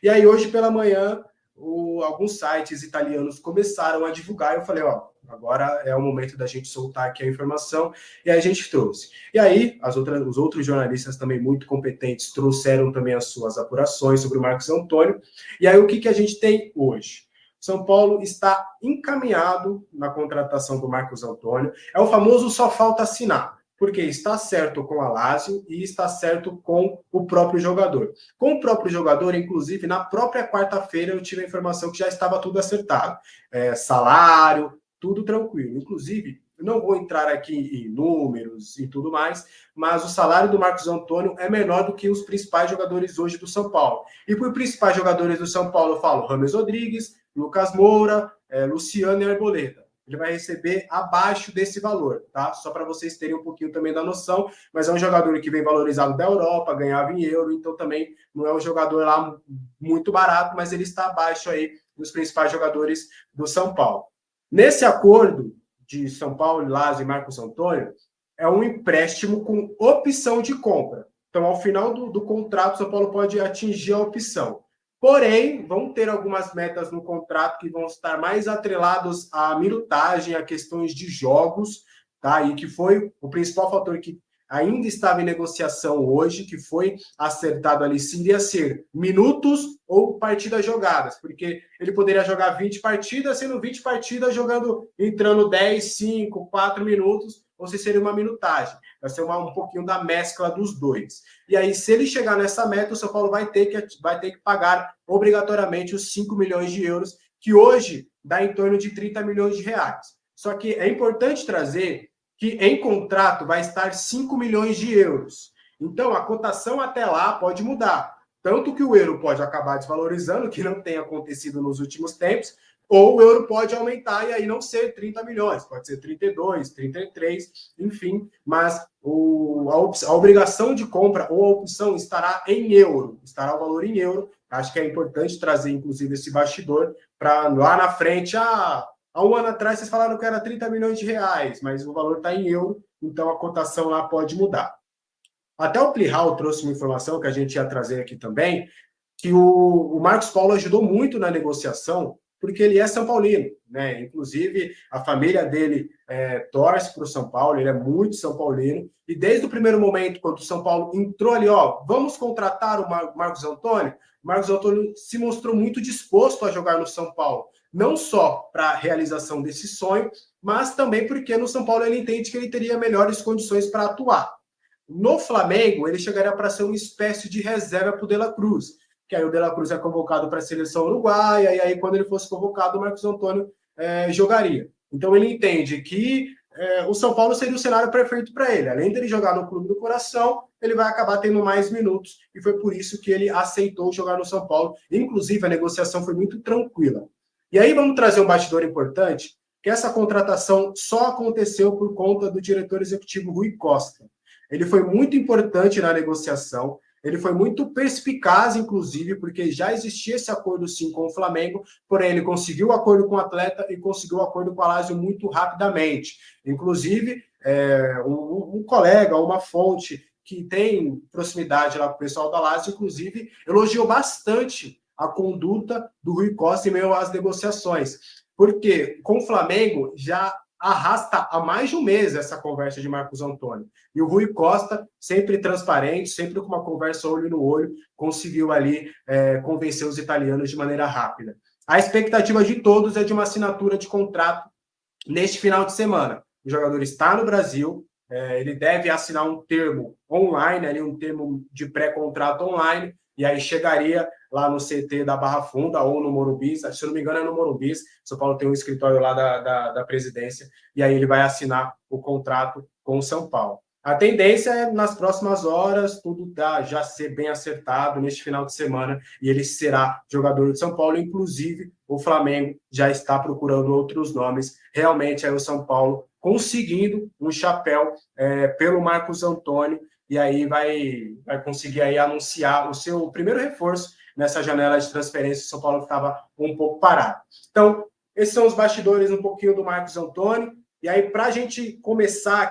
E aí, hoje pela manhã, alguns sites italianos começaram a divulgar, e eu falei, ó, agora é o momento da gente soltar aqui a informação, e aí a gente trouxe. E aí, os outros jornalistas também muito competentes trouxeram também as suas apurações sobre o Marcos Antônio, e aí o que a gente tem hoje? São Paulo está encaminhado na contratação do Marcos Antônio, é o famoso só falta assinar, porque está certo com a Lazio e está certo com o próprio jogador. Com o próprio jogador, inclusive, na própria quarta-feira eu tive a informação que já estava tudo acertado. Salário, tudo tranquilo. Inclusive, eu não vou entrar aqui em números e tudo mais, mas o salário do Marcos Antônio é menor do que os principais jogadores hoje do São Paulo. E por principais jogadores do São Paulo, eu falo Rames Rodrigues, Lucas Moura, Luciano e Arboleda. Ele vai receber abaixo desse valor, tá? Só para vocês terem um pouquinho também da noção, mas é um jogador que vem valorizado da Europa, ganhava em euro, então também não é um jogador lá muito barato, mas ele está abaixo aí dos principais jogadores do São Paulo. Nesse acordo de São Paulo, Lazio e Marcos Antônio, é um empréstimo com opção de compra. Então, ao final do contrato, o São Paulo pode atingir a opção. Porém, vão ter algumas metas no contrato que vão estar mais atrelados à minutagem, a questões de jogos, tá? E que foi o principal fator que ainda estava em negociação hoje, que foi acertado ali, se iria ser minutos ou partidas jogadas, porque ele poderia jogar 20 partidas, sendo 20 partidas entrando 10, 5, 4 minutos, ou se seria uma minutagem. Vai ser um pouquinho da mescla dos dois. E aí, se ele chegar nessa meta, o São Paulo vai ter que pagar obrigatoriamente os 5 milhões de euros, que hoje dá em torno de 30 milhões de reais. Só que é importante trazer que em contrato vai estar 5 milhões de euros. Então, a cotação até lá pode mudar. Tanto que o euro pode acabar desvalorizando, que não tem acontecido nos últimos tempos, ou o euro pode aumentar e aí não ser 30 milhões, pode ser 32, 33, enfim, mas a obrigação de compra ou a opção estará em euro, estará o valor em euro. Acho que é importante trazer, inclusive, esse bastidor para lá na frente, há um ano atrás vocês falaram que era 30 milhões de reais, mas o valor está em euro, então a cotação lá pode mudar. Até o Plihal trouxe uma informação que a gente ia trazer aqui também, que o Marcos Paulo ajudou muito na negociação, porque ele é São Paulino, né? Inclusive, a família dele torce para o São Paulo, ele é muito São Paulino, e desde o primeiro momento, quando o São Paulo entrou ali, ó, vamos contratar o Marcos Antônio se mostrou muito disposto a jogar no São Paulo, não só para a realização desse sonho, mas também porque no São Paulo ele entende que ele teria melhores condições para atuar. No Flamengo, ele chegaria para ser uma espécie de reserva para o De La Cruz, que aí o De La Cruz é convocado para a seleção uruguaia, e aí quando ele fosse convocado, o Marcos Antônio jogaria. Então ele entende que o São Paulo seria o cenário perfeito para ele. Além dele jogar no clube do coração, ele vai acabar tendo mais minutos, e foi por isso que ele aceitou jogar no São Paulo. Inclusive, a negociação foi muito tranquila. E aí vamos trazer um bastidor importante, que essa contratação só aconteceu por conta do diretor executivo Rui Costa. Ele foi muito importante na negociação, ele foi muito perspicaz, inclusive, porque já existia esse acordo sim com o Flamengo, porém ele conseguiu o acordo com o atleta e conseguiu o acordo com a Lazio muito rapidamente. Inclusive, um colega, uma fonte que tem proximidade lá com o pessoal da Lazio, inclusive, elogiou bastante a conduta do Rui Costa em meio às negociações. Porque com o Flamengo já arrasta há mais de um mês essa conversa de Marcos Antônio. E o Rui Costa, sempre transparente, sempre com uma conversa olho no olho, conseguiu ali convencer os italianos de maneira rápida. A expectativa de todos é de uma assinatura de contrato neste final de semana. O jogador está no Brasil, ele deve assinar um termo online, ali, um termo de pré-contrato online, e aí chegaria lá no CT da Barra Funda ou no Morumbi, se eu não me engano é no Morumbi, São Paulo tem um escritório lá da presidência, e aí ele vai assinar o contrato com o São Paulo. A tendência é, nas próximas horas, tudo já ser bem acertado neste final de semana, e ele será jogador de São Paulo, inclusive o Flamengo já está procurando outros nomes. Realmente é o São Paulo conseguindo um chapéu pelo Marcos Antônio, e aí vai conseguir aí anunciar o seu primeiro reforço nessa janela de transferência. O São Paulo estava um pouco parado. Então, esses são os bastidores um pouquinho do Marcos Antônio. E aí, para a gente começar